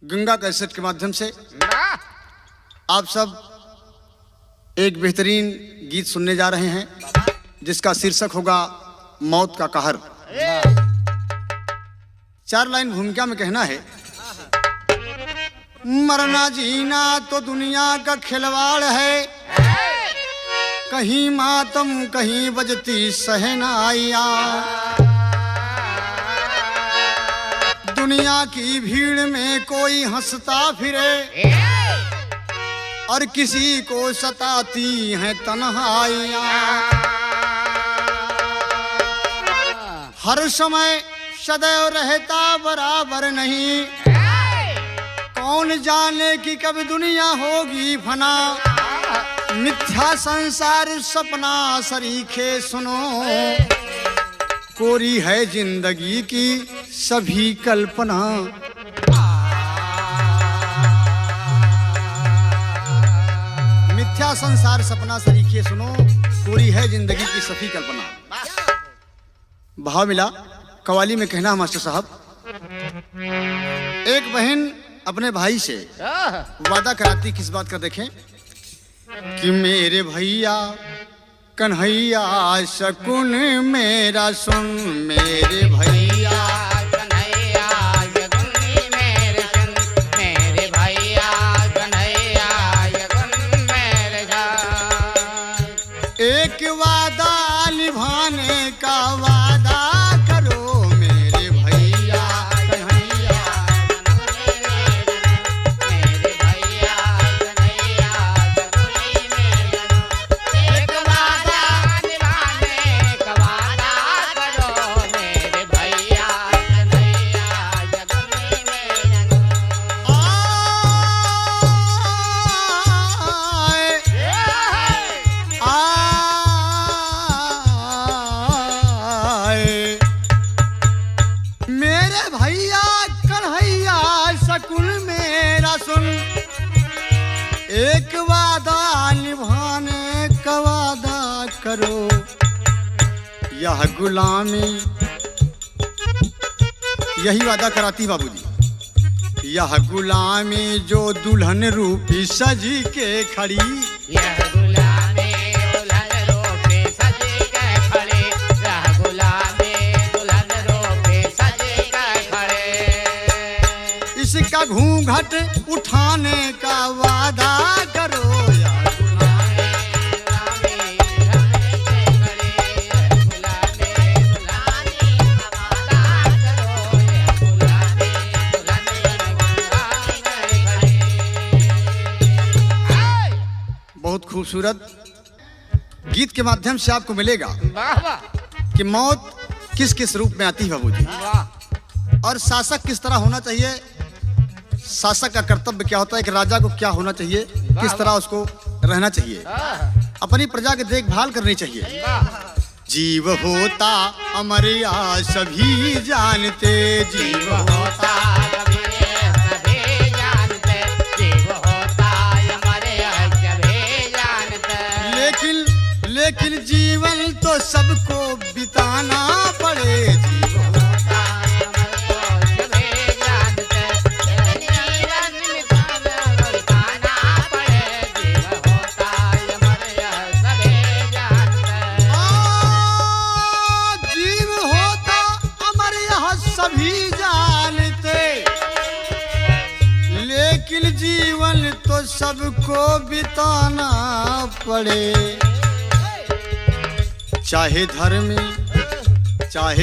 Ganga cassette के माध्यम से आप सब एक बेहतरीन गीत सुनने जा रहे हैं जिसका शीर्षक होगा मौत का कहर। 4 लाइन भूमिका में कहना है। मरना जीना तो दुनिया का खिलवाड़ है, कहीं मातम कहीं बजती सहनाइयाँ। दुनिया की भीड़ में कोई हंसता फिरे और किसी को सताती हैं तन्हाइयाँ। हर समय सदैव रहता बराबर नहीं, कौन जाने कि कब दुनिया होगी फना। मिथ्या संसार सपना सरीखे सुनो, कोरी है जिंदगी की सभी कल्पना। मिथ्या संसार सपना सरीखे सुनो, कोरी है जिंदगी की सभी कल्पना। भाव मिला कवाली में कहना मास्टर साहब। एक बहन अपने भाई से वादा कराती, किस बात का देखें, कि मेरे भैया कन्हैया शकुन मेरा सुन। मेरे भैया कन्हैया शकुन मेरे सुन, मेरे भैया कन्हैया शकुन मेरे सुन। एक वादा निभाने का वादा करो, मेरे भैया कन्हैया मेरे भैया कन्हैया शकुन मेरे सुन। एक वादा निभाने का वादा करो, मेरे भैया कन्हैया शकुन मेरे सुन। मेरे भैया कन्हैया शकुन मेरा सुन। एक वादा निभाने का वादा करो, यह गुलामी, यही वादा कराती बाबूजी। यह गुलामी जो दुल्हन रूपी सजी के खड़ी। यह गुलामी दुल्हन रोपे सज के खड़े, यह गुलामी दुल्हन रोपे सज के खड़े। इसका घूंघट उठाने का वादा करो, यह गुलामी। गुलामी दुल्हन खड़े, यह गुलामी दुल्हन का वादा करो, यह गुलामी दुल्हन खड़े। बहुत खूबसूरत गीत के माध्यम से आपको मिलेगा वाह वाह कि मौत किस किस रूप में आती है बाबूजी, वाह। और शासक किस तरह होना चाहिए। शासक का कर्तव्य क्या होता है, कि राजा को क्या होना चाहिए, किस तरह उसको रहना चाहिए, अपनी प्रजा की देखभाल करनी चाहिए। जीव होता अमर या सभी जानते, जीव होता सभी जानते, जीव होता हमारे सभी जानते। लेकिन जीवन तो सबको बिताना पड़े। जीव होता हमको सभी जानते, जीवन बिताना पड़े। जीव होता हमारे सभी जानते। जीव होता अमर यह सभी जानते, लेकिन जीवन तो सबको बिताना पड़े। चाहे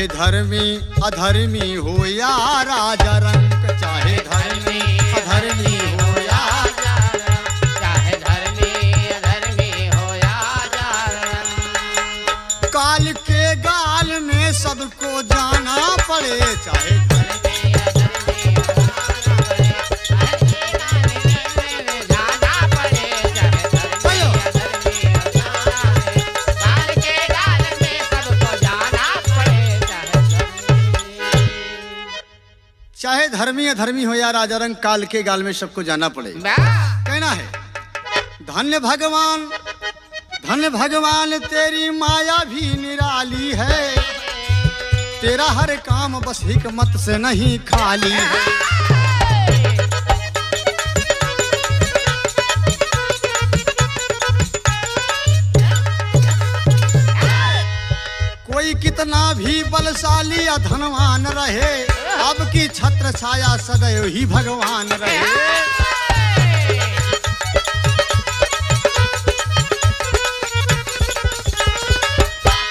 धर्मी अधर्मी हो या राजा रंक। चाहे धर्मी अधर्मी हो या, चाहे धर्मी अधर्मी हो या काल के गाल में सबको जाना पड़े। चाहे धर्मी अधर्मी जाना पड़े, चाहे धर्मी अधर्मी काल के गाल में सबको जाना पड़े। चाहे धर्मी अधर्मी हो या राजा रंग, काल के गाल में सबको जाना पड़े। वाह। कहना है, धन्य भगवान तेरी माया भी निराली है, तेरा हर काम बस हिकमत से नहीं खाली है। कोई कितना भी बलशाली या धनवान रहे, अब की छत्र छाया सदैव ही भगवान रहे।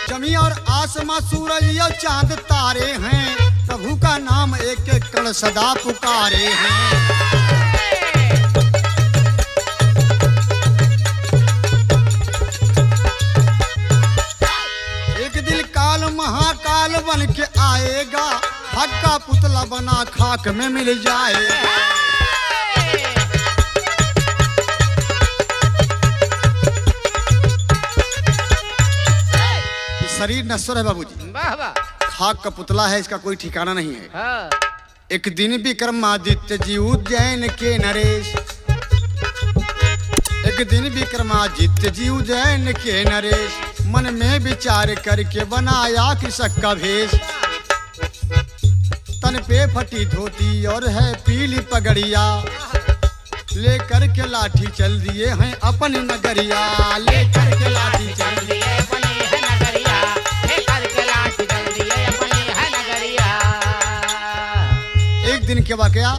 जमी और आसमां सूरज और चांद तारे हैं, प्रभु का नाम एक एक कण सदा पुकारे हैं। एक दिन काल महाकाल बन के आएगा, हक का पुतला बना खाक में मिल जाएगा। शरीर नश्वर है बाबूजी, वाह वाह, खाक का पुतला है, इसका कोई ठिकाना नहीं है। हाँ, एक दिन विक्रमादित्य जी उज्जैन के नरेश, एक दिन विक्रमादित्य जी उज्जैन के नरेश, मन में विचार करके बनाया कृषक का भेष। तन पे फटी धोती और है पीली पगड़िया, लेकर के लाठी चल दिए हैं अपनी नगरिया, लेकर के लाठी चल दिए। एक दिन के वाकया,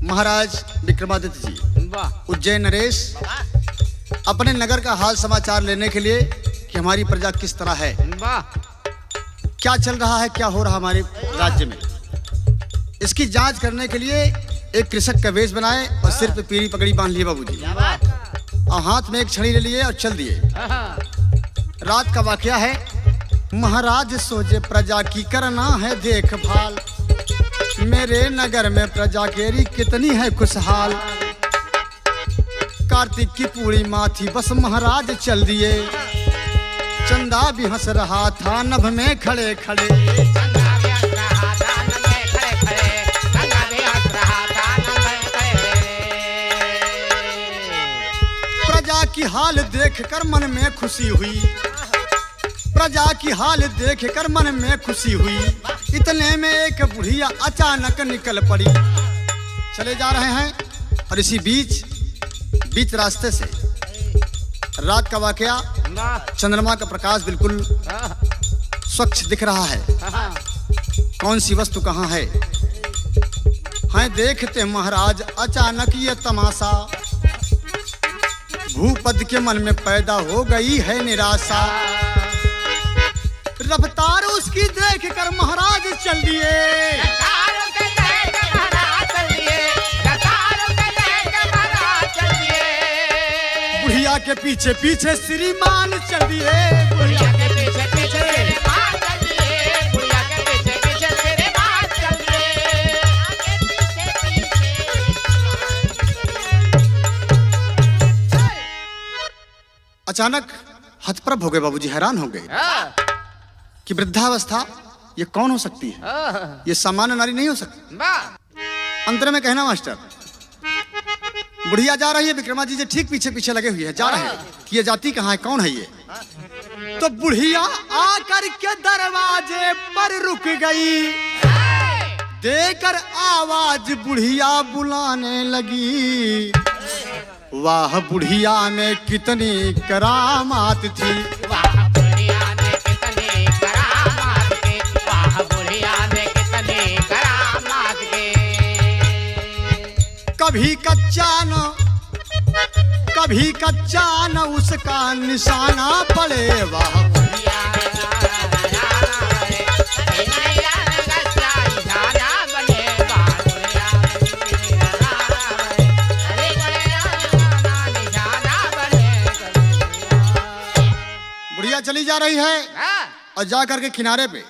महाराज विक्रमादित्य जी वाह, उज्जैन नरेश अपने नगर का हाल समाचार लेने के लिए कि हमारी प्रजा किस तरह है, वाह, क्या चल रहा है, क्या हो रहा हमारे राज्य में, इसकी जांच करने के लिए एक कृषक का वेश बनाए और सिर पे पीली पगड़ी बांध लिए बाबूजी, और हाथ में एक छड़ी ले लिए और चल दिए। हाँ, रात का वाकया है, महाराज सोचे प्रजा की करना है देखभाल, मेरे नगर में प्रजा केरी कितनी है खुशहाल। कार्तिक की पूर्णिमा थी, बस महाराज चल दिए, चंदा भी हंस रहा था नभ में खड़े खड़े। चंदा भी हंस रहा था नभ में खड़े खड़े, चंदा भी हंस रहा था नभ में खड़े खड़े। प्रजा की हाल देखकर मन में खुशी हुई, प्रजा की हाल देखकर मन में खुशी हुई। इतने में एक बुढ़िया अचानक निकल पड़ी, चले जा रहे हैं और इसी बीच रास्ते से रात का वाकया, वाह, चंद्रमा का प्रकाश बिल्कुल हाँ, स्वच्छ दिख रहा है, हाँ, कौन सी वस्तु कहाँ है। हैं देखते महाराज अचानक ये तमाशा, भूपद के मन में पैदा हो गई है निराशा। रफ्तार उसकी देख कर महाराज चल दिए, रफ्तार के देख महाराज चल दिए, रफ्तार के देख महाराज चल दिए। बुढ़िया के पीछे पीछे श्रीमान चल दिए, बुढ़िया के पीछे पीछे श्रीमान चल दिए, बुढ़िया के पीछे पीछे श्रीमान चल दिए। अचानक हतप्रभ हो गए बाबूजी, हैरान हो गए हाँ, कि वृद्धावस्था ये कौन हो सकती है, हाँ, ये सामान्य नारी नहीं हो सकती। वाह, अंतर में कहना मास्टर, बुढ़िया जा रही है, विक्रमादित्य जी ठीक पीछे पीछे लगे हुए हैं, जा रहे हैं कि ये जाति कहाँ है, कौन है ये। तो बुढ़िया आकर के दरवाजे पर रुक गई, देकर आवाज बुढ़िया बुलाने लगी। वाह बुढ़िया में कितनी करामात थी, वाह बुढ़िया ने कितनी करामात की, वाह बुढ़िया ने कितनी करामात की। कभी कच्चा न उसका निशाना पड़े, वाह बुढ़िया बुढ़िया चली जा रही है और जा करके किनारे पे,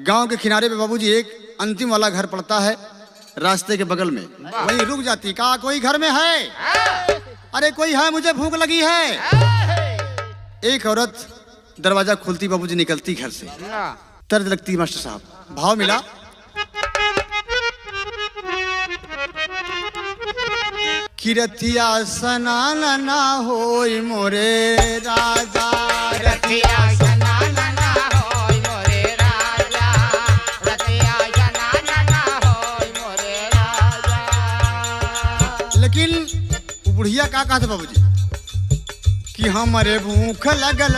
गांव के किनारे पे बाबूजी एक अंतिम वाला घर पड़ता है रास्ते के बगल में, वहीं रुक जाती, कहा कोई घर में है, अरे कोई है, मुझे भूख लगी है। एक औरत दरवाजा खोलती बाबूजी, निकलती घर से, तर्ज लगती मास्टर साहब, भाव मिला किरतिया स्नान ना होई मोरे राजा रतिया स्नान ना होई मोरे राजा रतिया स्नान ना होई मोरे राजा। लेकिन वो बुढ़िया का कहते बाबूजी कि हमरे भूख लगल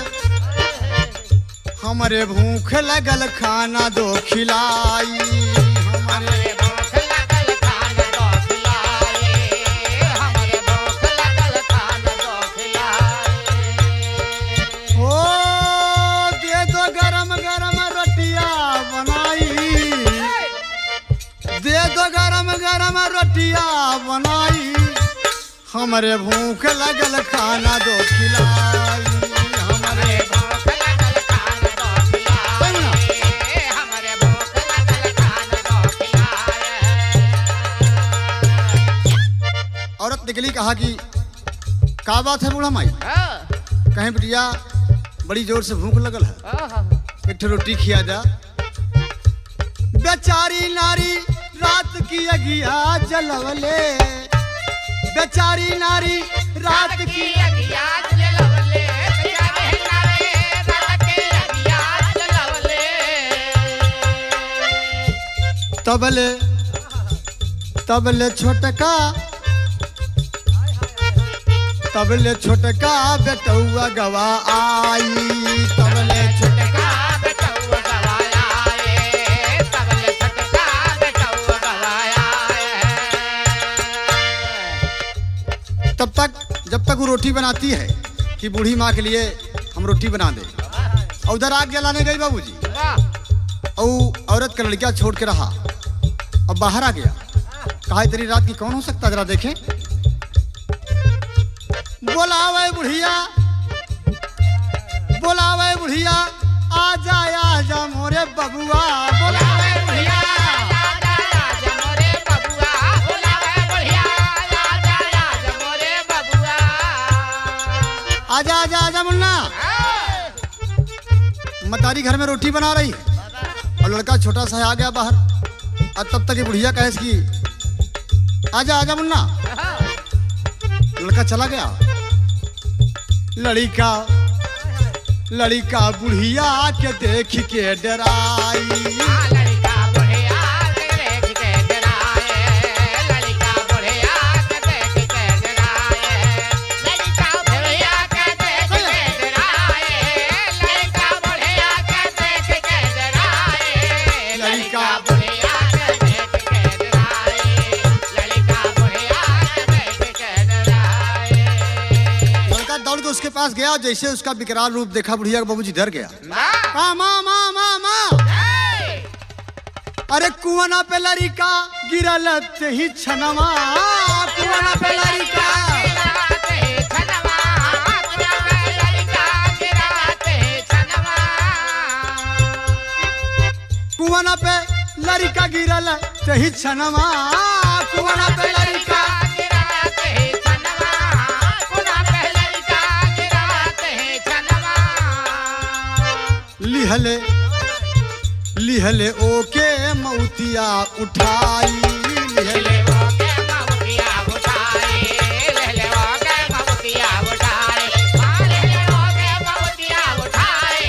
खाना दो खिलाई हमरे भूख लगल खाना दो खिलाए हमरे भूख लगल खाना दो खिलाए। ओ दे दो गरम गरम रोटिया बनाई दे दो गरम गरम रोटिया बनाई हमरे भूख लगल खाना दो खिलाई हमरे भूख लगल खाना दो खिलाए हमरे भूख लगल खाना दो खिलाए। औरत निकली कहा कि का बात है बूढ़ा माई कहीं बिटिया बड़ी जोर से भूख लगल है एक ठो रोटी खिया जा। बेचारी नारी रात की अगिया जलवले बेचारी नारी रात की अगिया जलवले बेचारे नारे रात की अगिया जलवले। तबले छोटका बेटौआ गवा आई तबले छोटका बेटौआ गवाया तबले छोटका बेटौआ गवाया। जब तक वो रोटी बनाती है कि बूढ़ी माँ के लिए हम रोटी बना दे और उधर आग जलाने गई बाबूजी और औरत का लड़का छोड़ के रहा अब बाहर आ गया कहा इतनी रात की कौन हो सकता जरा देखें। बोलावे बुढ़िया आजा मोरे बबुआ बोलावे बुढ़िया आजा मोरे बबुआ बोलावे बुढ़िया आजा मोरे बबुआ। आजा मुन्ना मतारी घर में रोटी बना रही है और लड़का छोटा सा आ गया बाहर और तब तक ये बुढ़िया कहे कि आजा मुन्ना। लड़का चला गया लड़का बुढ़िया के देख के डराई लड़का बुढ़िया के देख के डराए लड़का बुढ़िया के देख के डराए लड़का बुढ़िया के देख के डराए लड़का बुढ़िया के देख के डराए लड़का बुढ़िया के देख के डराए लड़का बुढ़िया के देख के डराए। लड़का दौड़ के उसके पास गया जैसे उसका विकराल रूप देखा बुढ़िया का बाबूजी डर गया माँ अरे कुआना पे लड़का गिरल ही छनवा कुआना पे लड़का कुआना पे लड़का गिरल ही छनवा कुआना पे लड़का लिहले ओके मौतिया उठाई लिहले ओके मौतिया उठाई लिहले ओके मौतिया उठाई लिहले ओके मौतिया उठाई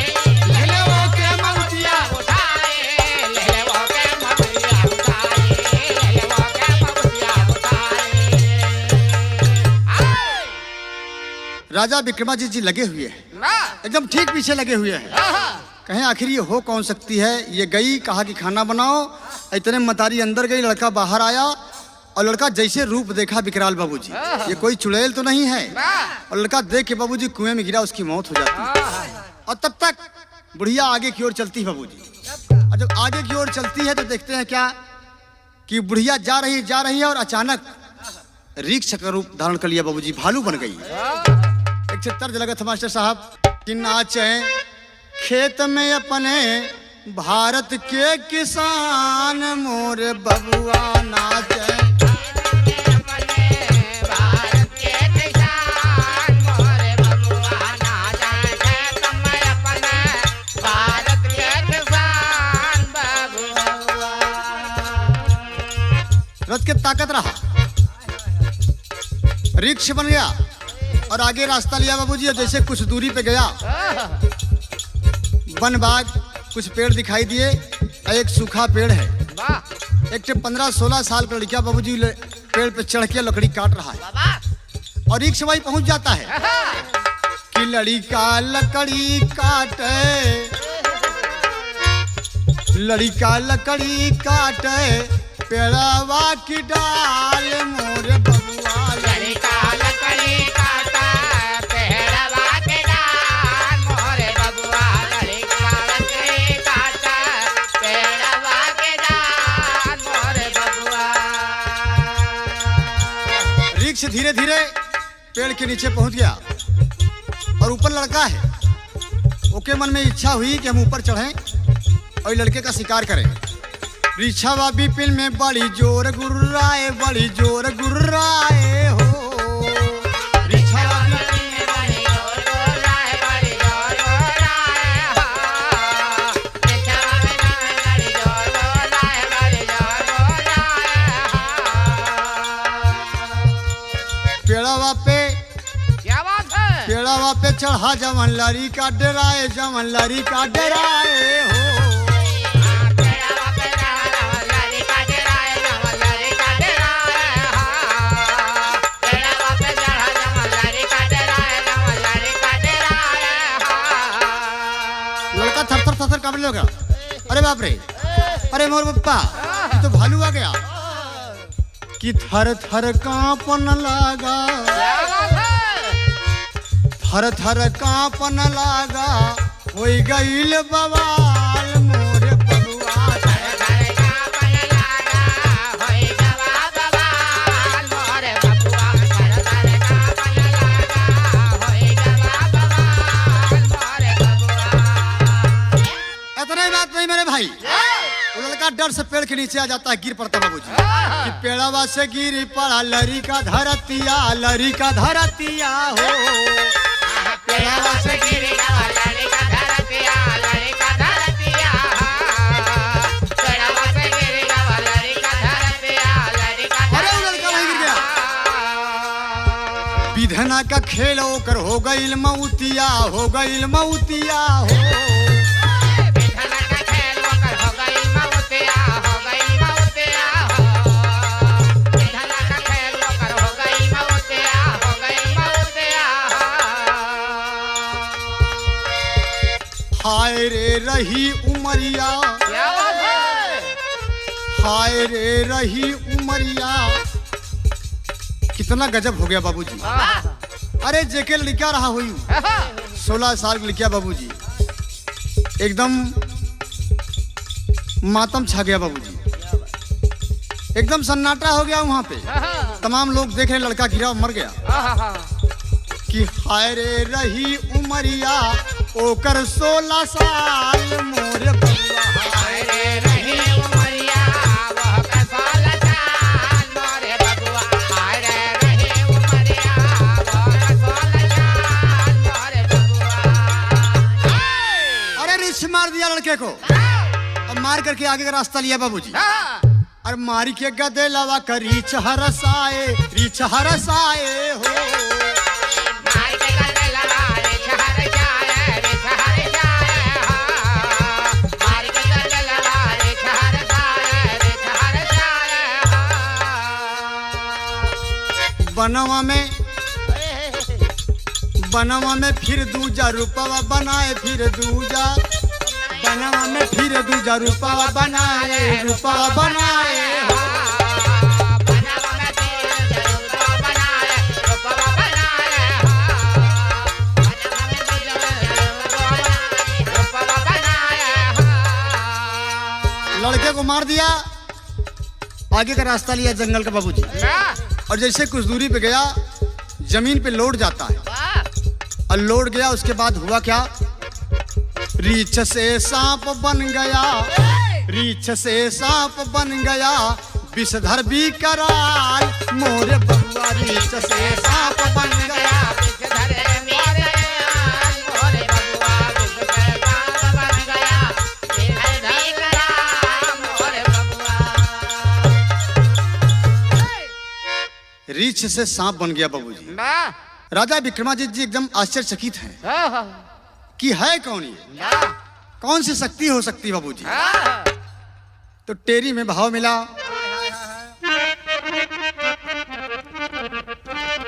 लिहले ओके मौतिया उठाई लिहले ओके मौतिया उठाई लिहले ओके मौतिया उठाई। राजा विक्रमादित्य जी लगे हुए हैं एकदम ठीक पीछे लगे हुए हैं कहें आखिर ये हो कौन सकती है। ये गई कहा कि खाना बनाओ इतने मतारी अंदर गई लड़का बाहर आया और लड़का जैसे रूप देखा विकराल बाबूजी ये कोई चुड़ैल तो नहीं है और लड़का देख के बाबूजी कुएं में गिरा उसकी मौत हो जाती और तब तक बुढ़िया आगे की ओर चलती है बाबूजी और जब आगे की ओर चलती है तो देखते हैं क्या कि बुढ़िया जा रही है और अचानक रिक्शा का रूप धारण कर लिया बाबूजी भालू बन गई। एक तर्ज लगा था मास्टर साहब कि नाचे खेत में अपने भारत के किसान मोरे बबुआ नाचे भारत के किसान मोरे बबुआ नाचे खेत में अपने भारत के किसान बबुआ। रथ के ताकत रहा रिक्श बन गया और आगे रास्ता लिया बाबूजी। और जैसे कुछ दूरी पे गया, वन बाग कुछ पेड़ दिखाई दिए, एक सूखा पेड़ है। एक 15-16 साल का लड़का बाबूजी पेड़ पे चढ़ के लकड़ी काट रहा है और रिक्श वही पहुंच जाता है कि लड़का लकड़ी काटे, लड़का लकड़ी काटे, पेड़वा की डाल मोरे बबुआ। लड़का लकड़ी काटा पेड़वा के डाल मोरे बबुआ। लड़का लकड़ी काटा पेड़वा के डाल मोरे बबुआ। रिक्श धीरे धीरे पेड़ के नीचे पहुंच गया और ऊपर लड़का है। ओके मन में इच्छा हुई कि हम ऊपर चढ़ें और लड़के का शिकार करें। रिछावा बिपिन में बड़ी जोर गुर्राए, बड़ी जोर गुर्राए हो। रिछावा बिपिन में बड़ी जोर गुर्राए, बड़ी जोर गुर्राए हो। रिछावा बिपिन में बड़ी जोर गुर्राए, बड़ी जोर गुर्राए हो। पेड़वा पे, क्या बात है? पेड़वा पे चढ़ा जवन लड़ी का डराए, जवन लड़ी का डराए हो। थर कांपने लगा। अरे बाप रे, अरे मोर पप्पा, ये तो भालू आ गया कि थर थर कांपन लगा, थर थर कांपन लगा, होई गईल बवाल मोरे बबुआ। थर थर कांपन लगा, होई गवा बवाल मोरे बबुआ। थर थर कांपन लगा, होई गवा बवाल मोरे बबुआ। इतना ही बात नहीं मेरे भाई, वो लड़का डर से पेड़ के नीचे आ जाता है, गिर पड़ता बाबूजी कि पेड़वा से गिर पड़ा लड़ी का धरतिया, लड़ी का धरतिया हो। पेड़वा से गिर गवा लड़ी का धरतिया, लड़ी का धरतिया। पेड़वा से गिर गवा लड़ी का धरतिया, लड़ी का धरतिया। अरे वो लड़का वहीं गिर गया। विधना का खेल होकर हो गईल मऊतिया, हो गईल मऊतिया हो। हाय रे रही उमरिया, क्या बात है? हाय रे रही उमरिया। कितना गजब हो गया बाबूजी। अरे जेके लड़का रहा हुई 16 साल की लड़किया बाबूजी, एकदम मातम छा गया बाबूजी, एकदम सन्नाटा हो गया वहां पे। तमाम लोग देख रहे, लड़का गिरा मर गया कि हाय रे रही उमरिया, ओकर 16 साल मोरे बबुआ। हाय रे रही उमरिया, ओकर 16 साल मोरे बबुआ। हाय रे रही उमरिया, ओकर 16 साल मोरे बबुआ। अरे रिछ मार दिया लड़के को और मार करके आगे का रास्ता लिया बाबूजी। और मारी के गदे लवा कर रीछ हरसाए, रीछ हरसाए हो। मार के गदे लवा रीछ हरसाए, रीछ हरसाए हो। मार के गदे लवा रीछ हरसाए, रीछ हरसाए हो। बनवा में, बनवा में फिर दूजा रूपवा बनाए, फिर दूजा बनवा में फिर दूजा रूपवा बनाए, रूपवा बनाए हो। बनवा में फिर रूपवा बनाए, रूपवा बनाए हो। बनवा में फिर रूपवा बनाए हो। लड़के को मार दिया, आगे का रास्ता लिया जंगल का बाबूजी। और जैसे कुछ दूरी पे गया, जमीन पे लौट जाता है और लौट गया। उसके बाद हुआ क्या, रीछ से सांप बन गया, रीछ से सांप बन गया, विषधर भी कराल मोरे बबुआ। रीछ से सांप बन गया, विषधर भी कराल मोरे बबुआ। विषधर सांप बन गया, विषधर भी कराल मोरे बबुआ। रीछ वृक्ष से सांप बन गया बाबूजी। राजा विक्रमादित्य जी एकदम आश्चर्यचकित हैं कि है कौन ये, कौन सी शक्ति हो सकती है बाबूजी। तो टेरी में भाव मिला,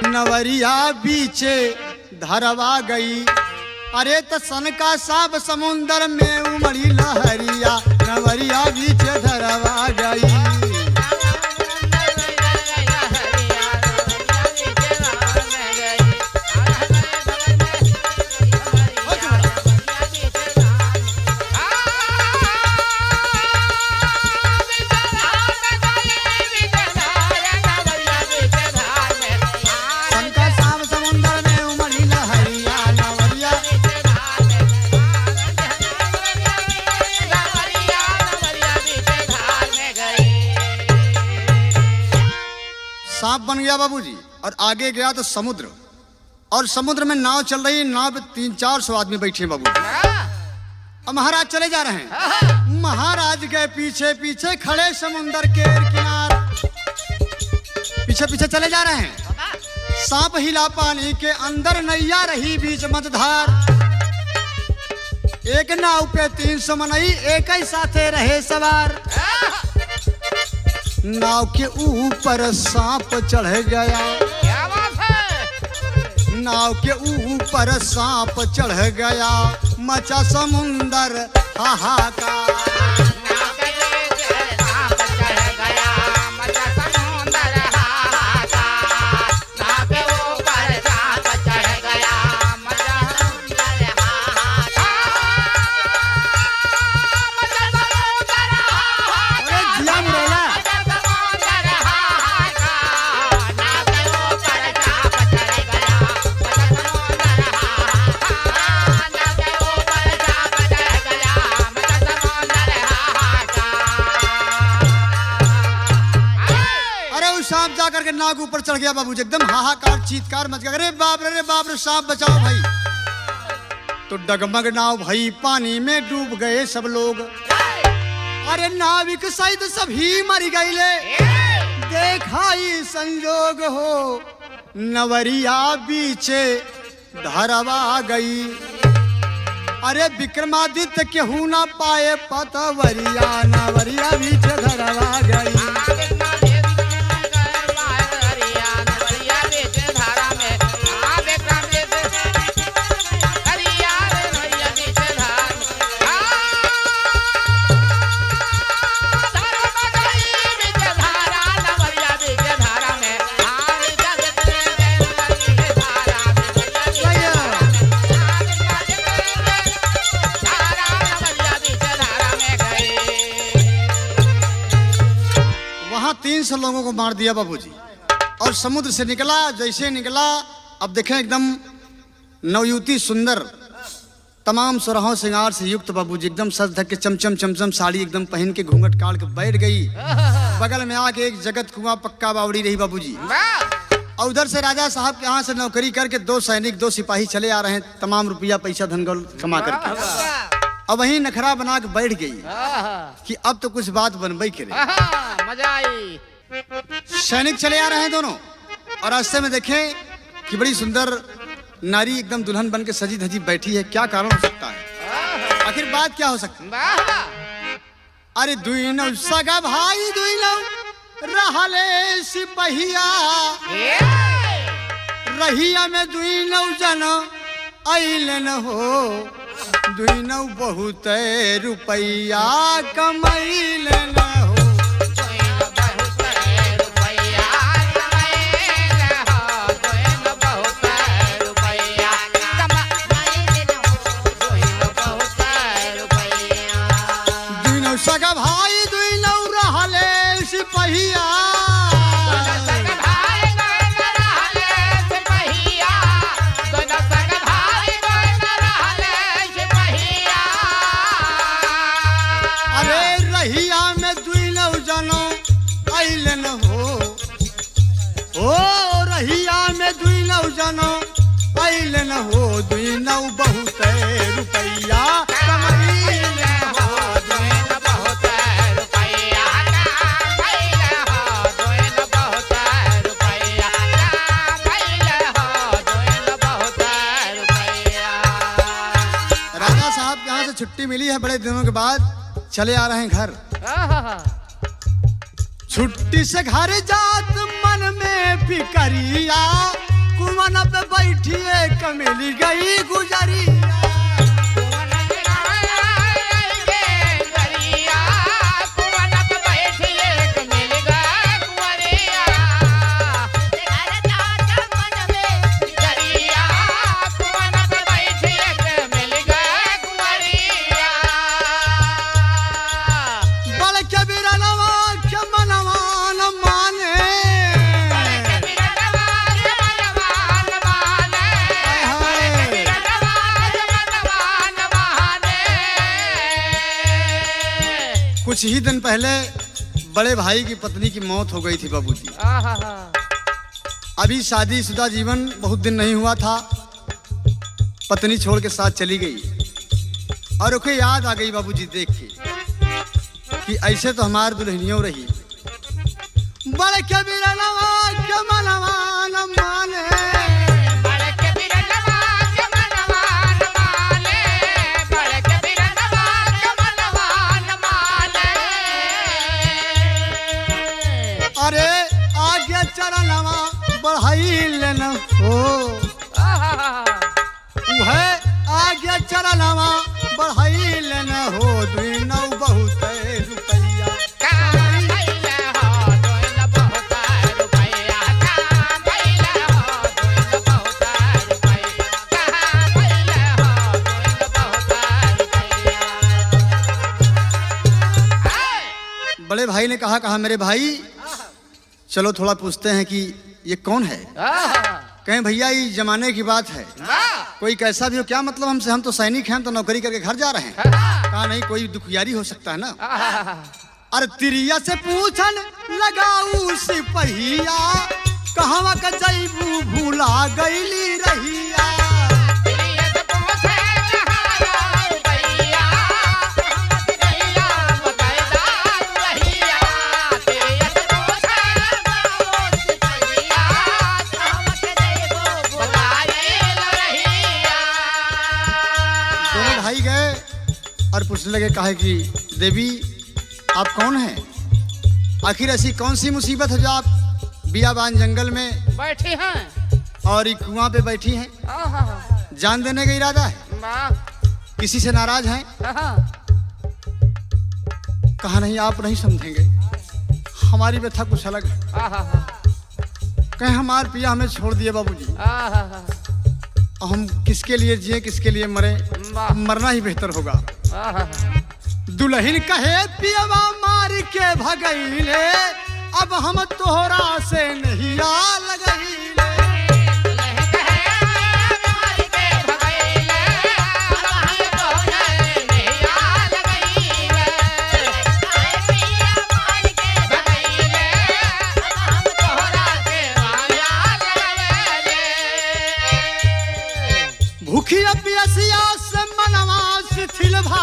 नवरिया बीचे धरवा गई, अरे तो सन का सांप समुंदर में उमड़ी लहरिया, नवरिया बीचे धरवा गई। सांप बन गया बाबूजी और आगे गया तो समुद्र, और समुद्र में नाव चल रही, नाव पे 300-400 आदमी बैठे बाबूजी। अब महाराज चले जा रहे हैं, महाराज के पीछे पीछे खड़े समुद्र के किनार, पीछे पीछे चले जा रहे हैं। सांप हिला पानी के अंदर, नैया रही बीच मझधार, एक नाव पे 300 मनई एक ही साथे रहे सवार। नाव के ऊपर सांप चढ़ गया, क्या बात है? नाव के ऊपर सांप चढ़ गया, मचा समुंदर हाहाकार। सांप जाकर के नाव के ऊपर चढ़ गया बाबूजी, एकदम हाहाकार चीत्कार मच गया, अरे बाप रे सांप बचाओ भाई। तो डगमग नाव भाई, पानी में डूब गए सब लोग, अरे नाविक सहित सभी मर गए। देखाई संयोग हो, नवरिया बीचे धरवा गई, अरे विक्रमादित्य केहू ना पाए पतवरिया, नवरिया बीचे धरवा गई। वहां 300 लोगों को मार दिया बाबूजी, और समुद्र से निकला, जैसे निकला, अब देखें एकदम नवयुवती सुंदर, तमाम सुरहों श्रृंगार से युक्त बाबूजी, एकदम सज धक के चमचम चमचम साड़ी एकदम पहन के घूंघट काट के बैठ गई। बगल में आके एक जगत कुआं पक्का बावड़ी रही बाबूजी, और उधर से राजा साहब के यहाँ से नौकरी करके 2 सैनिक 2 सिपाही चले आ रहे हैं, तमाम रुपया पैसा धनगौल कमा करके। अब वही नखरा बना के बैठ गई कि अब तो कुछ बात बनबई करे। मजा आई। सैनिक चले आ रहे हैं दोनों, और रास्ते में देखें कि बड़ी सुंदर नारी एकदम दुल्हन बन के सजी धजी बैठी है। क्या कारण हो सकता है, आखिर बात क्या हो सकती है? अरे दुई नौ सगा भाई, दुई नौ रहले सिपहिया, रहिया में दुई नौ जन अइलन हो, दुई नौ बहुत रुपया कमैलन हो। सगा भाई दुई नौ रहले सिपहिया, अरे रहिया में दुई नौ जनो अइलन हो, ओ रहिया में दुई नौ जनो अइलन हो, दुई नौ बहुत रुपया कमैलन हो। छुट्टी मिली है बड़े दिनों के बाद, चले आ रहे हैं घर। छुट्टी से घर जात मन में फिकरिया, कुआं पे बैठिए कमेली गई गुजरिया। कुछ ही दिन पहले बड़े भाई की पत्नी की मौत हो गई थी बाबूजी। अभी शादीशुदा जीवन बहुत दिन नहीं हुआ था, पत्नी छोड़ के साथ चली गई और उसे याद आ गई बाबूजी देख के कि ऐसे तो हमार दुल्हनियों रही। बड़े के बिरलवा के मनवा न माने, अरे आगे चरणवा बढ़ाई लेना हो, है आगे चरणवा बढ़ाई लेना हो, दुई नौ बहुत रुपया। बड़े भाई ने कहा मेरे भाई चलो थोड़ा पूछते हैं कि ये कौन है। कहें भैया ये जमाने की बात है, कोई कैसा भी हो, क्या मतलब हमसे, हम तो सैनिक हैं, हम तो नौकरी करके घर जा रहे हैं। कहा नहीं कोई दुखियारी हो सकता है ना। अरे तिरिया से पूछन लगाऊ सिपहिया, कहवा का जैबू भूला गईली रहिया। और पूछने लगे, कहे कि देवी आप कौन हैं, आखिर ऐसी कौन सी मुसीबत है जो आप बियाबान जंगल में बैठी हैं और एक कुआं पे बैठी हैं, जान देने का इरादा है, किसी से नाराज हैं? कहा नहीं आप नहीं समझेंगे, हमारी व्यथा कुछ अलग है। कहें हमारे पिया हमें छोड़ दिए बाबूजी, हम किसके लिए जिए किसके लिए मरे, मरना ही बेहतर होगा। दुल्हन कहे पियवा मार के भगईले, अब हम तोहरा से नहीं आ लगईले। भूखिया पियसिया से मनवा शिथिल भा,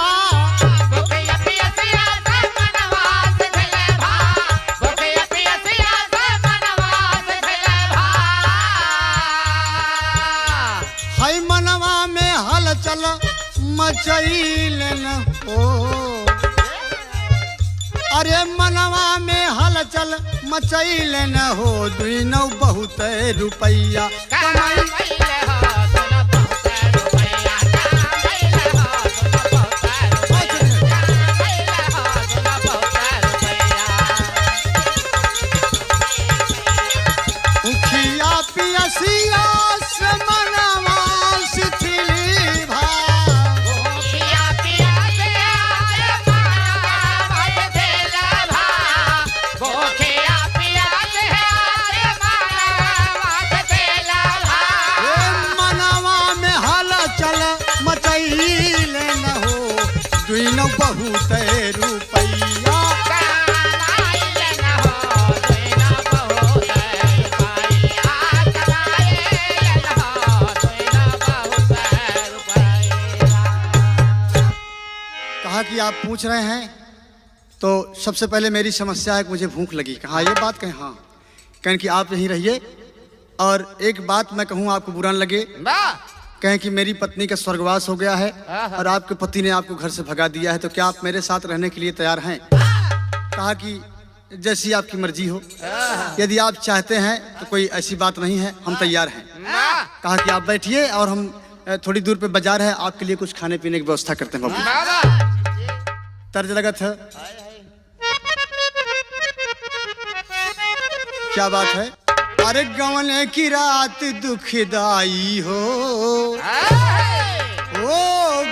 हाय मनवा में हलचल मचैल न हो, अरे मनवा में हलचल मचैल न हो, दुई नौ बहुत रुपया कमाई। बहुत रुपया कहा कि आप पूछ रहे हैं तो सबसे पहले मेरी समस्या है कि मुझे भूख लगी। कहा ये बात कहें? हाँ। कहें कि आप यहीं रहिए और एक बात मैं कहूँ आपको बुरा न लगे, कहें कि मेरी पत्नी का स्वर्गवास हो गया है और आपके पति ने आपको घर से भगा दिया है, तो क्या आप मेरे साथ रहने के लिए तैयार हैं? कहा कि जैसी आपकी मर्जी हो, यदि आप चाहते हैं तो कोई ऐसी बात नहीं है, हम तैयार हैं। कहा कि आप बैठिए और हम थोड़ी दूर पे बाजार है, आपके लिए कुछ खाने पीने की व्यवस्था करते हैं। बाबू तर्ज लगा था, क्या बात है? अरे गवने की रात दुखदाई हो, ओ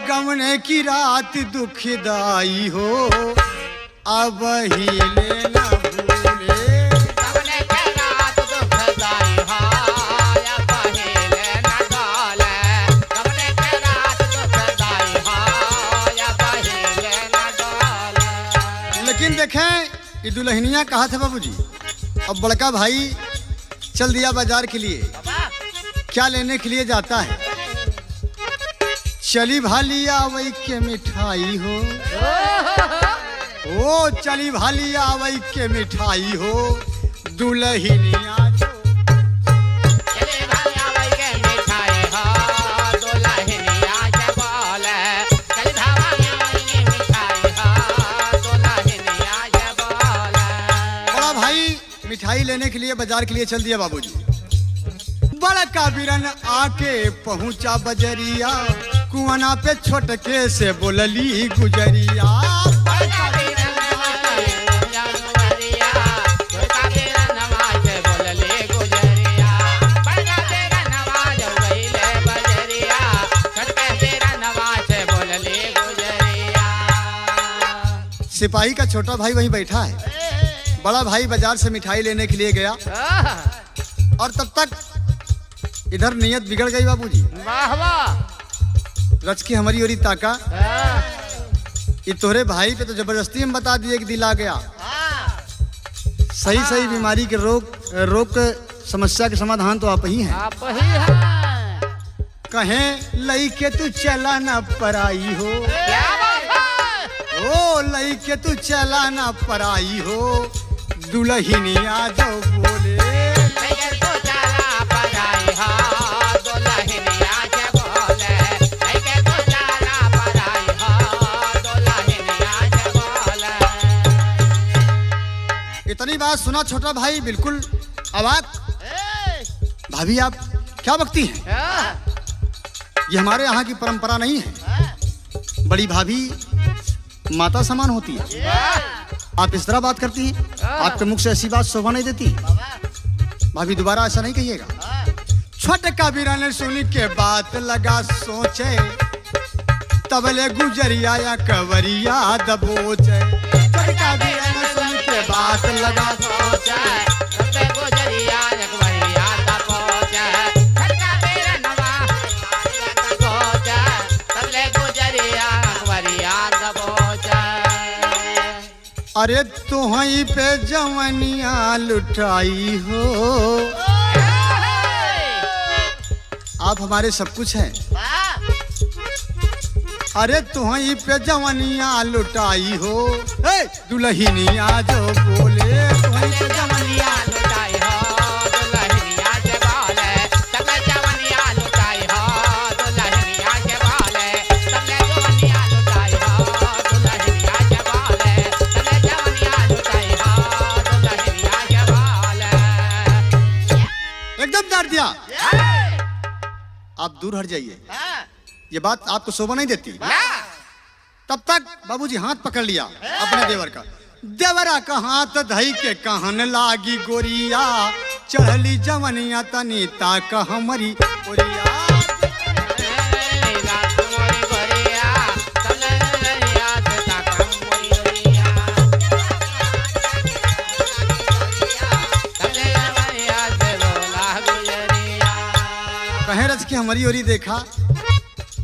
गवने की रात दुखदाई हो, अब ही लेना भूले। गवने की रात दुखदाई हो, अब ही लेना डोले। गवने की रात दुखदाई हो, अब ही लेना डोले। लेकिन देखें, ये दुल्हनिया कहा था बाबूजी। अब बड़का भाई चल दिया बाजार के लिए। क्या लेने के लिए जाता है? चली भालिया वही के मिठाई हो, ओ चली भालिया वही के मिठाई हो, दुल्हनिया जो चली भालिया वही के मिठाई हो, दुल्हनिया के बोले। चली भालिया वही के मिठाई हो, दुल्हनिया के बोले। बड़ा भाई मिठाई लेने के लिए बाजार के लिए चल दिया बाबूजी। बड़ा काबिरन आके पहुंचा बजरिया, कुआना पे छोटके से बोलली गुजरिया। सिपाही का छोटा भाई वहीं बैठा है। बड़ा भाई बाजार से मिठाई लेने के लिए गया और तब तक इधर नियत बिगड़ गई बाबूजी। वाह वाह। रच की हमारी ओरी ताका, ये तोहरे भाई पे तो जबरदस्ती हम बता दिए कि दिल आ गया। सही सही बीमारी के रोग समस्या के समाधान तो आप ही हैं। आप ही हैं। कहें लई के तू चला ना पराई हो, क्या बात है? ओ लई के तू चला ना पराई हो, दुल्हनिया जो बोले। लइके तू चला पराई हो, दुल्हनिया के बोले। लइके तू चला पराई हो, दुल्हनिया के बोले। इतनी बात सुना छोटा भाई बिल्कुल अवाक। भाभी आप क्या बकती हैं? ये हमारे यहाँ की परंपरा नहीं है। बड़ी भाभी माता समान होती है, आप इस तरह बात करती हैं? आपके मुख से ऐसी बात शोभा नहीं देती। भाभी दोबारा ऐसा नहीं कहिएगा। छोटे काबीरा ने सुनी के बात लगा सोचे, तबले गुजरिया या कवरिया दबोचे। छोटे काबीरा ने सुनी के बात लगा सोचे, तबले गुजरिया या कवरिया दबोचे। छटका तेरा नवा दबोचे, तबले गुजरिया कवरिया दबोचे। अरे तुहई पे जवनिया लुटाई हो, आप हमारे सब कुछ हैं। अरे तुहई पे जवनिया लुटाई हो, दुल्हनिया जो बोले। तुहई पे जवनिया लुटाई हो, दुल्हनिया के बोले। तबले जवनिया लुटाई हो, दुल्हनिया के बोले। तबले जवनिया लुटाई हो, दुल्हनिया के बोले। तबले जवनिया लुटाई हो, दुल्हनिया के बोले। एकदम डांट दिया। आप दूर हट जाइए, ये बात आपको शोभा नहीं देती। तब तक बाबूजी हाथ पकड़ लिया अपने देवर का। देवरा का हाथ धई के कहन लागी गोरिया, चढ़ली जवनिया तनी ताक हमारी ओरिया। कहे रच की हमारी ओरी देखा,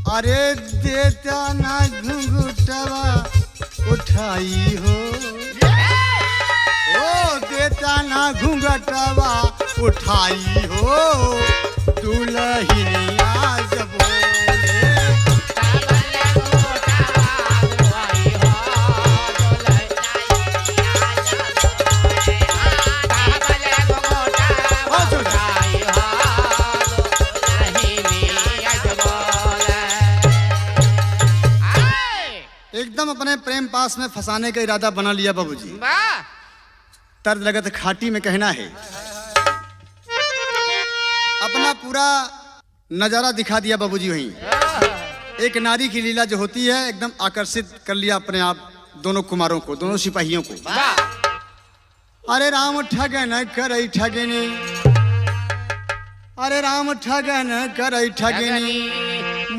अरे देता ना घुंघुटवा उठाई हो, ओ देता ना घुंघटवा उठाई हो, दुल्हनिया जब बोले। एकदम अपने प्रेम पास में फंसाने का इरादा बना लिया बाबूजी। वाह तर्ज लगत खाटी में कहना है, अपना पूरा नजारा दिखा दिया बाबूजी। वहीं एक नारी की लीला जो होती है एकदम आकर्षित कर लिया अपने आप दोनों कुमारों को, दोनों सिपाहियों को। वाह अरे राम ठगन करई ठगनी, अरे राम ठगन करई ठगनी,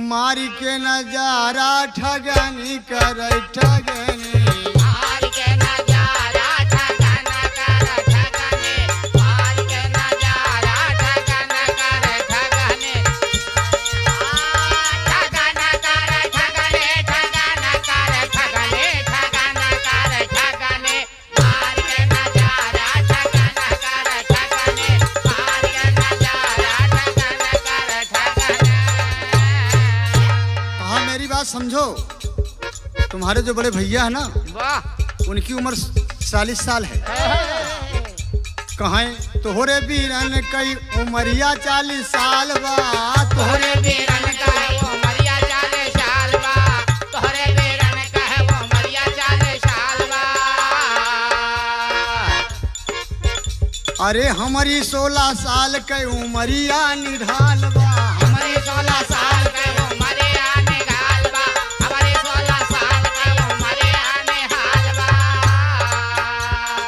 मारी के नजारा ठगनी करई ठगनी। मार के नजारा ठगन कर ठगने, मार के नजारा ठगन कर ठगने, ठगन कर ठगने, ठगन कर ठगने, ठगन कर ठगने, मार के नजारा ठगन कर ठगने, मार के नजारा ठगन कर ठगने। कहा मेरी बात समझो, तुम्हारे जो बड़े भैया है ना, वाह उनकी उम्र 40 साल है। कहें तोहरे बीरन कई उमरिया 40 साल बा, तोहरे बीरन कहे वो मरिया 40 साल बा, तोहरे बीरन कहे वो मरिया 40 साल बा। अरे हमारी 16 साल के उमरिया निढाल बा। हमारे 16 साल के वो मरिया निकाल बा, हमारे 16 साल के वो मरिया निहाल बा।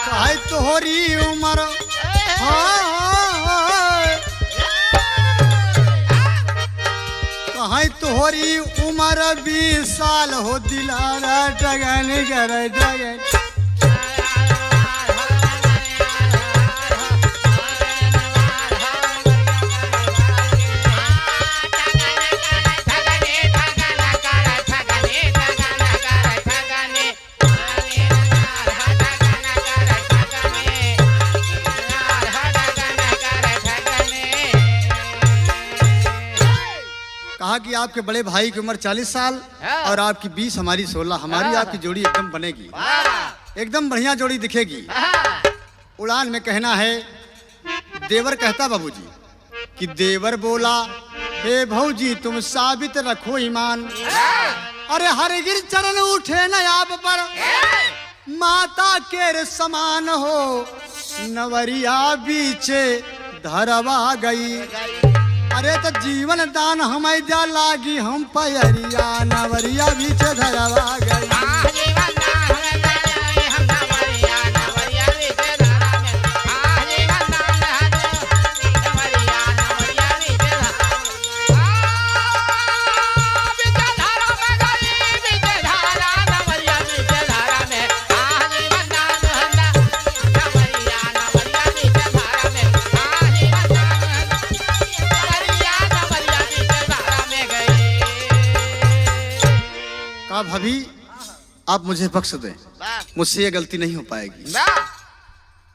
कहे तोहरी उम्र कहे तोहरी उम्र 20 साल हो, दिलारा ठगन करे ठगन। कहा कि आपके बड़े भाई की उम्र 40 साल और आपकी 20, हमारी 16, हमारी आपकी जोड़ी एकदम बनेगी, एकदम बढ़िया जोड़ी दिखेगी। उड़ान में कहना है, देवर कहता बाबूजी कि देवर बोला हे भौजी तुम साबित रखो ईमान। अरे हरगिर चरण उठे न आप पर, माता के समान हो, नवरिया बीचे धरवा गई। अरे तो जीवन दान हमें जा लागी, हम पैरिया नवरिया बीच धरवा गई। जीवन दान हमें जा लागी, हम नवरिया नवरिया बीच धरा में। जीवन दान नवरिया नवरिया बीच धारा में गई, बीच धारा नवरिया बीच धारा में। जीवन दान नवरिया नवरिया बीच धारा में। जीवन दान कहा भाभी आप मुझे बख्श दें, मुझसे ये गलती नहीं हो पाएगी।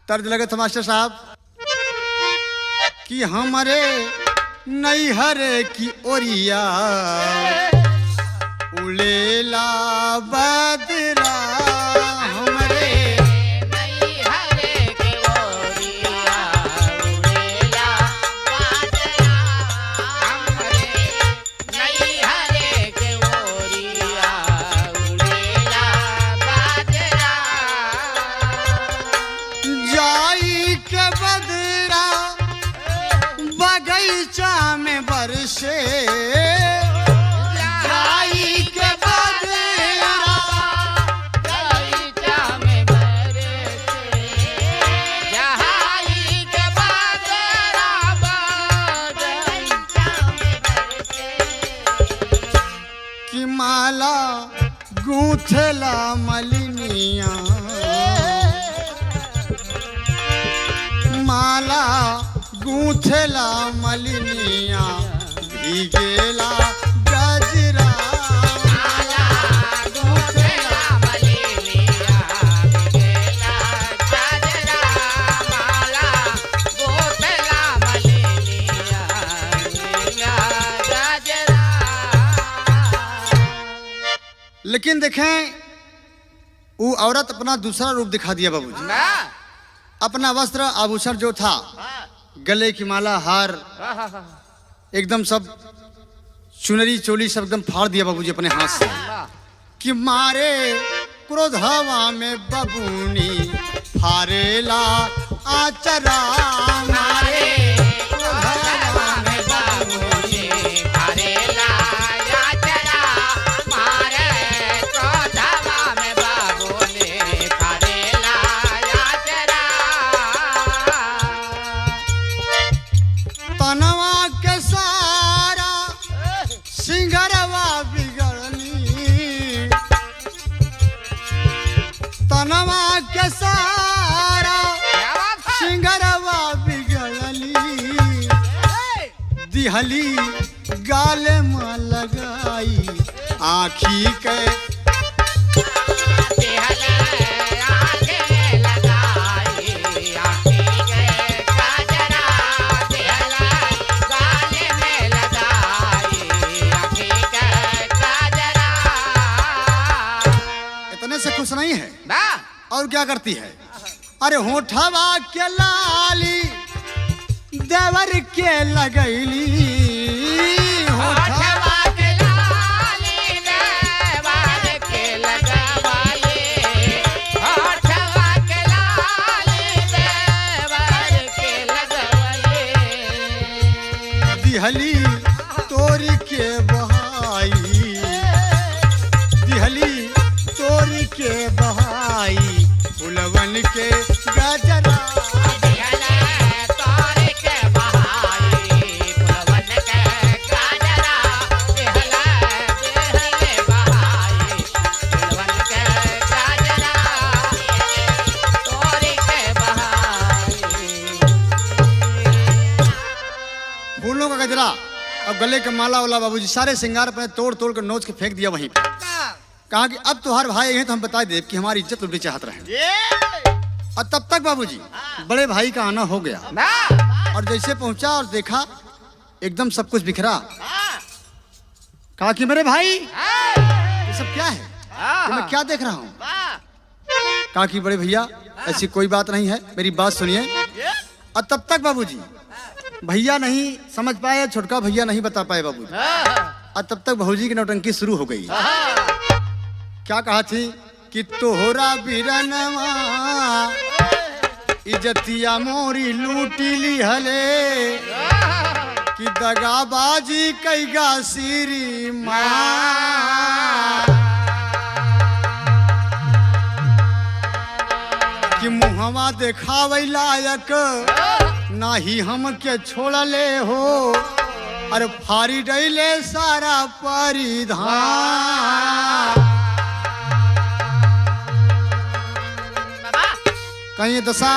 तर्ज लगे था मास्टर साहब कि हमारे नैहरे की ओरिया उड़ेला बदरा, हमारे जाई के बदरा बगीचा में बरसे, जाई के बदरा बगीचा में बरसे, जहाई के बदरा बगीचा में बरसे। कि माला गूंथला मलिनिया, माला गूंथला मलिनिया, भीगेला गजरा। माला गूंथला मलिनिया, भीगेला गजरा। माला गूंथला मलिनिया, भीगेला गजरा। लेकिन देखें वो औरत अपना दूसरा रूप दिखा दिया बाबूजी। अपना वस्त्र आभूषण जो था, गले की माला, हार, एकदम सब चुनरी चोली सब एकदम फाड़ दिया बाबूजी अपने हाथ से। कि मारे क्रोधवा में बबूनी फारेला आचरा मारे क्रोधवा में बबूनी करेला या चरा मारे क्रोधवा में बाबूने करेला या चरा तनवा के सारा सिंगरवा बिगड़नी तनवा के सारा क्या बात है सिंगरवा बिगड़ली दिहली गाल में लगाई आखी के दिहले आगे लगाई आँखी के काजरा दिहले गाले में लगाई आँखी के काजरा इतने से खुश नहीं है ना और क्या करती है अरे होठवा के लाली देवर के लगैली होठवा होठवा के लाली देवर के लगवाले होठवा के लाली देवर के लगवाले दिहली तोरी के बहाई दिहली तोरी के बहाई फुलवन के गजरा दिहले तोरे के बहाई फुलवन के गाजरा दिहले बहाई फुलवन के गाजरा तोरे के बहाई फूलों का गजरा अब गले के माला वाला बाबूजी सारे श्रृंगार पे तोड़ तोड़ कर नोच के फेंक दिया वहीं पे कहा कि अब तो हर भाई हैं तो हम बता दे कि हमारी इज्जत लुटनी चाहत रहे और तब तक बाबूजी बड़े भाई का आना हो गया ना और जैसे पहुंचा और देखा एकदम सब कुछ बिखरा कहा कि मेरे भाई ये सब क्या है ये मैं क्या देख रहा हूँ कहा कि बड़े भैया ऐसी कोई बात नहीं है मेरी बात सुनिए और तब तक बाबूजी भैया नहीं समझ पाए छोटका भैया नहीं बता पाए बाबूजी और तब तक भौजी की नौटंकी शुरू हो गई क्या कहा थी कि तोहरा बिरनवा इज्जतिया मोरी लूटी ली हले कि दगाबाजी कैगा सीरी माँ कि मुहवा देखावे लायक नाही हम के छोड़ले हो अरे फारी डैले सारा परिधान कहीं ये दशा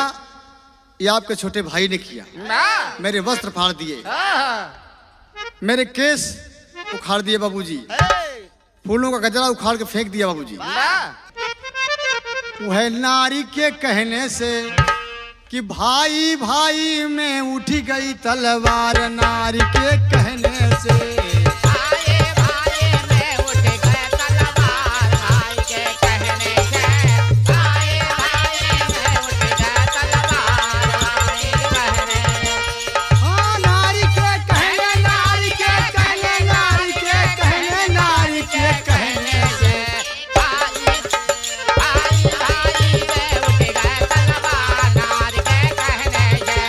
ये आपके छोटे भाई ने किया मेरे वस्त्र फाड़ दिए मेरे केस उखाड़ दिए बाबूजी फूलों का गजरा उखाड़ के फेंक दिया बाबूजी वह नारी के कहने से कि भाई भाई में उठी गई तलवार नारी के कहने से भाई भाई में उठ गए तलवार भाई के कहने से भाई भाई में उठ गए तलवार भाई कहने हाँ नारी के कहने नारी के कहने नारी के कहने नारी के कहने से भाई भाई भाई में उठ गए तलवार नार के कहने से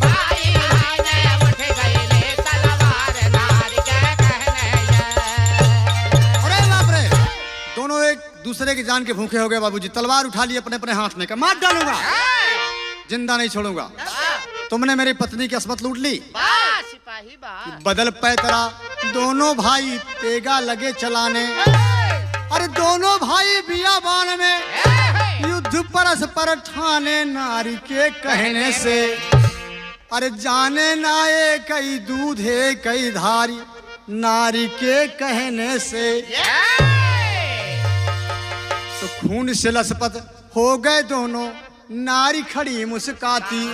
भाई भाई में उठ गई ले तलवार नार के कहने से अरे बाप रे दोनों एक दूसरे की जान के भूखे हो गए बाबूजी तलवार उठा ली अपने अपने हाथ में का मार डालूंगा जिंदा नहीं छोड़ूंगा तुमने मेरी पत्नी की असमत लूट ली सिपाही बा बदल पैतरा दोनों भाई तेगा लगे चलाने अरे दोनों भाई बियाबान में युद्ध परस्पर ठाने नारी के कहने से अरे जाने नाये कई दूधे कई धारी नारी के कहने से तो खून से लथपथ हो गए दोनों नारी खड़ी मुस्काती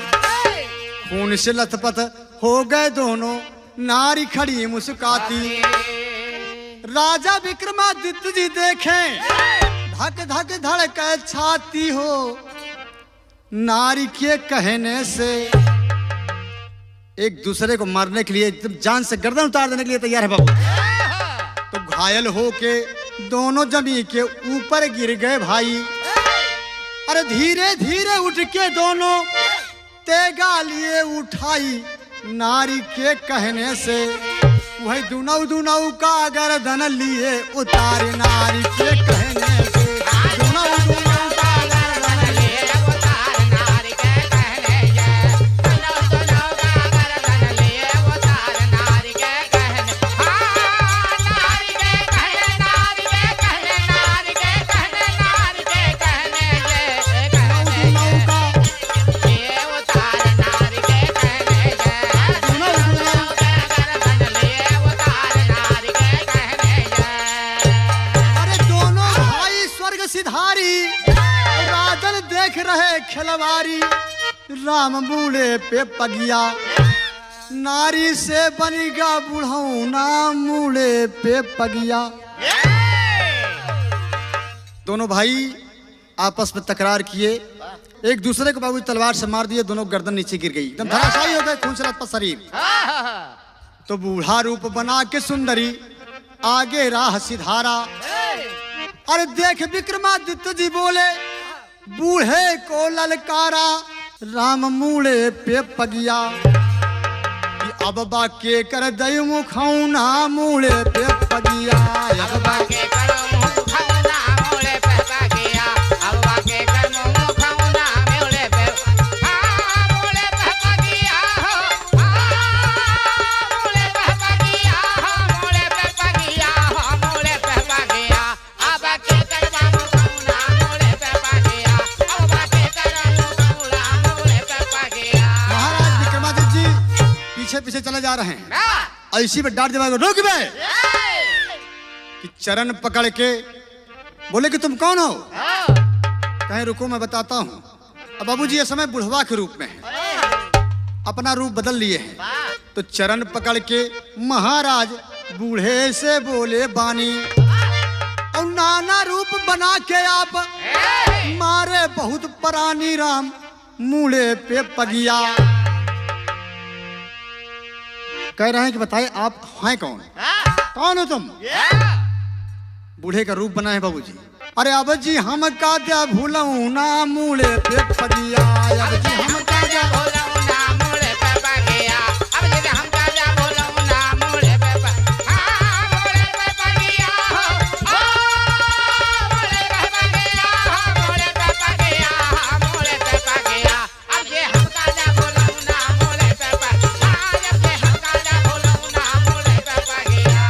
खून से लथपथ हो गए दोनों नारी खड़ी मुस्काती राजा विक्रमादित्य जी देखें धक धक धड़क छाती हो नारी के कहने से एक दूसरे को मारने के लिए एकदम जान से गर्दन उतार देने के लिए तैयार है बाबू तो घायल हो के दोनों जमी के ऊपर गिर गए भाई। अरे धीरे धीरे उठ के दोनों तेगा लिए उठाई, नारी के कहने से वही दुनौ दुनौ का गर्दन लिए उतारे, नारी के कहने से दुनौ दुनौ का गर्दन लिए उतार, नारी के कहने से दुनौ दुनौ का गर्दन लिए उतार, नारी के कहने, हाँ नारी के कहने, नारी के कहने, नारी के कहने, नारी के कहने से दुनौ का लिए उतार, नारी के कहने से दुनौ दुनौ का गर्दन लिए उतार, नारी के कहने से। अरे दोनों भाई स्वर्ग सिधारी, राजन देख रहे खिलवारी, राम मूले पे पगिया, नारी से बनेगा बुढ़ौना मूले पे पगिया। दोनों भाई आपस में तकरार किए, एक दूसरे को बाबू तलवार से मार दिए, दोनों गर्दन नीचे गिर गई, एकदम धराशायी हो गए, खून से लथपथ शरीर। तो बूढ़ा रूप बना के सुंदरी आगे राह सिधारा। अरे देख विक्रमादित्य जी बोले बूढ़े को ललकारा, राम मूले पे पगिया कि अब बाके कर दई मुखौना मूले पे पगिया, अब बाके पीछे चले जा रहे हैं। ऐसी में डांट जवाब रुक बे, कि चरण पकड़ के बोले कि तुम कौन हो? कहे रुको मैं बताता हूँ। अब बाबूजी ये समय बुढ़वा के रूप में है, अपना रूप बदल लिए हैं। तो चरण पकड़ के महाराज बूढ़े से बोले बानी, और नाना रूप बना के आप मारे बहुत परानी, राम मूले पे पगिया। कह रहे हैं कि बताए आप हैं कौन? कौन हो तुम? बूढ़े का रूप बना है बाबूजी। अरे अब जी हम का क्या भूलऊं ना मूले पे पगिया, अब जी हम का क्या भूलऊं ना मूले पे पगिया, अब जी हम का क्या भूलऊं ना मूले पे पगिया, हाँ मूले पे पगिया हो, मूले पे पगिया हो, मूले पे पगिया, मूले पे पगिया, अब जी हम का क्या भूलऊं ना मूले पे पगिया, अब जी हम का क्या भूलऊं ना मूले पे पगिया।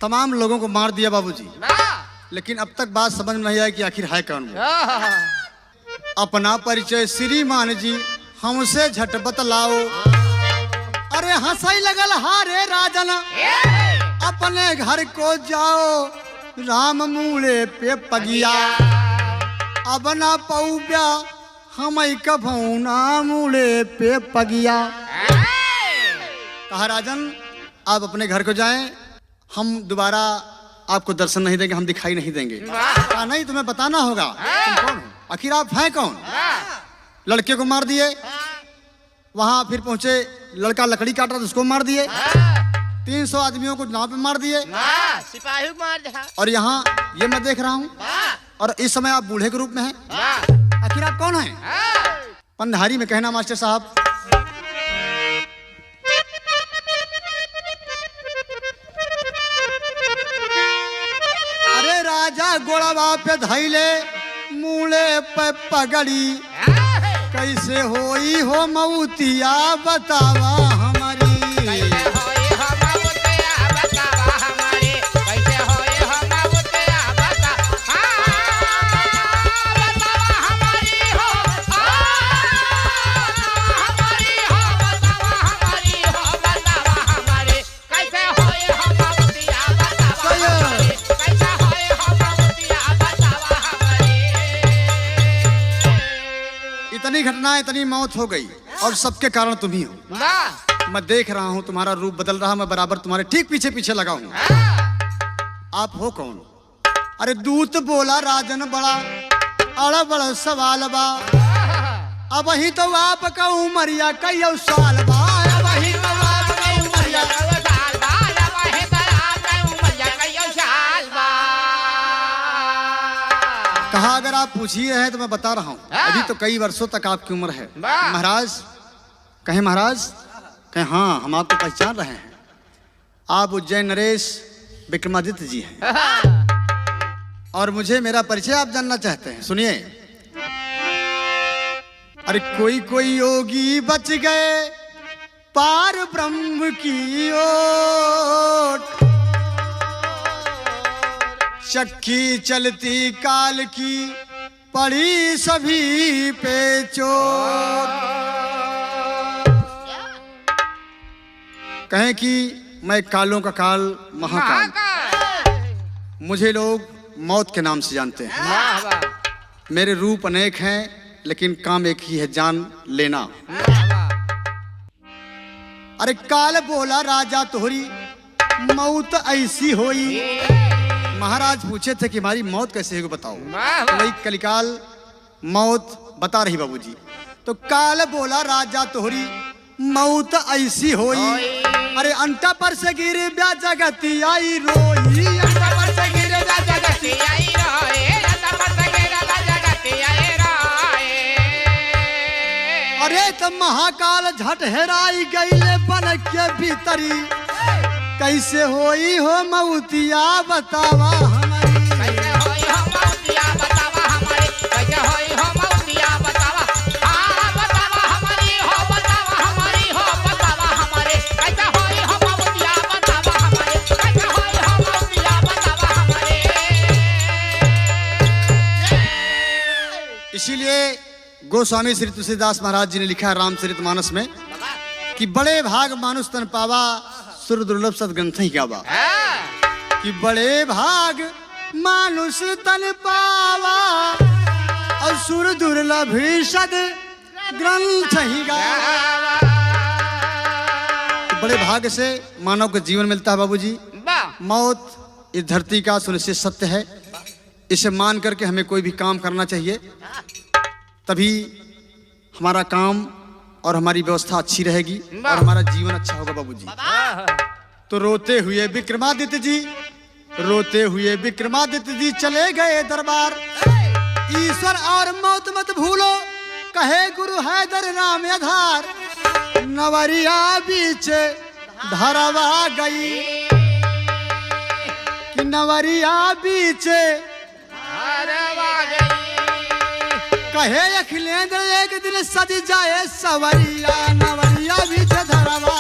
तमाम लोगों को मार दिया बाबूजी, लेकिन अब तक बात समझ में नहीं आई कि आखिर है कौन वो। अपना परिचय श्रीमान जी हमसे झट बतलाओ। अरे हंसाई लगल हारे राजन, अपने घर को जाओ, राम मूले पे पगिया, अब ना पौब्या हम कभौना मूले पे पगिया। कहा राजन आप अपने घर को जाएं, हम दोबारा आपको दर्शन नहीं देंगे, हम दिखाई नहीं देंगे। कहा नहीं तुम्हें बताना होगा तुम कौन हो, आखिर आप हैं कौन? लड़के को मार दिए, वहां फिर पहुंचे, लड़का लकड़ी काट रहा था उसको मार दिए, 300 आदमियों को नाव पे मार दिए, सिपाही मार दिया। और यहाँ ये मैं देख रहा हूँ, और इस समय आप बूढ़े के रूप में हैं। आखिर आप कौन हैं? पंधारी में कहना मास्टर साहब। राजा गोड़वा पे धैले मूले पे पगड़ी, कैसे होई हो मऊतिया बतावा हमारी, कैसे होई हो मऊतिया बतावा हमारी, कैसे होई हो मऊतिया बतावा, हाँ बतावा हमारी हो, हमारी हो बतावा हमारी हो, बतावा हमारी, कैसे होई हो मऊतिया बतावा हमारी, कैसे इतनी घटना इतनी मौत हो गई, और सबके कारण तुम ही हो। मैं देख रहा हूँ तुम्हारा रूप बदल रहा, मैं बराबर तुम्हारे ठीक पीछे पीछे लगा हूँ। आप हो कौन? अरे दूत बोला राजन बड़ा अड़ा बड़ा सवाल बा, अब ही तो आपका उमरिया कई साल बा, अब ही तो आपका उमरिया आप पूछ ही रहे हैं तो मैं बता रहा हूँ। हाँ। अभी तो कई वर्षों तक आपकी उम्र है। वाह। महाराज कहें, महाराज कहें, हाँ हम आपको पहचान रहे हैं। आप उज्जैन नरेश विक्रमादित्य जी हैं और मुझे मेरा परिचय आप जानना चाहते हैं। सुनिए, अरे कोई कोई योगी बच गए पार ब्रह्म की ओट, चक्की चलती काल की पड़ी सभी पे चोट। कहें कि मैं कालों का काल महाकाल, मुझे लोग मौत के नाम से जानते हैं। वाह वाह मेरे रूप अनेक हैं लेकिन काम एक ही है, जान लेना। वाह अरे काल बोला राजा तोहरी मौत ऐसी होई। महाराज पूछे थे कि हमारी मौत कैसे होगी बताओ। वाह तो वही कलिकाल मौत बता रही बाबूजी। तो काल बोला राजा तोहरी मौत ऐसी होई। अरे अंटा पर से गिर ब्या जगती आई रोई। अंटा पर से गिर ब्या जगती आई रोए रता पर सगेरा जगती आई रोए। अरे तो महाकाल झट हेराई गईले बन के भीतरी। कैसे होई हो मौतिया बतावा हमारी। कैसे होई हो मौतिया बतावा हमारी। कैसे होई हो मौतिया बतावा। हाँ बतावा हमारी हो बतावा हमारी हो बतावा हमारे। कैसे होई हो मौतिया बतावा हमारे। कैसे होई हो मौतिया बतावा हमारे। इसीलिए गोस्वामी श्री तुलसीदास महाराज जी ने लिखा है रामचरितमानस में कि बड़े भाग मानुष तन पावा सुर दुर्लभ सदग्रंथ ही गावा। कि बड़े भाग मानुष तन पावा और सुर दुर्लभ सद ग्रंथ ही गावा। बड़े भाग से मानव को जीवन मिलता है बाबूजी। वाह मौत इस धरती का सुनिश्चित सत्य है। इसे मान करके हमें कोई भी काम करना चाहिए, तभी हमारा काम और हमारी व्यवस्था अच्छी रहेगी और हमारा जीवन अच्छा होगा बाबूजी। तो रोते हुए विक्रमादित्य जी, रोते हुए विक्रमादित्य जी चले गए दरबार। ईश्वर और मौत मत भूलो कहे गुरु हैदर राम आधार। नवरिया बीच धरवा गई कि नवरिया बीच कहे अखिलेंद्र एक दिन सज जाए सवरिया। नवरिया बीच धरवा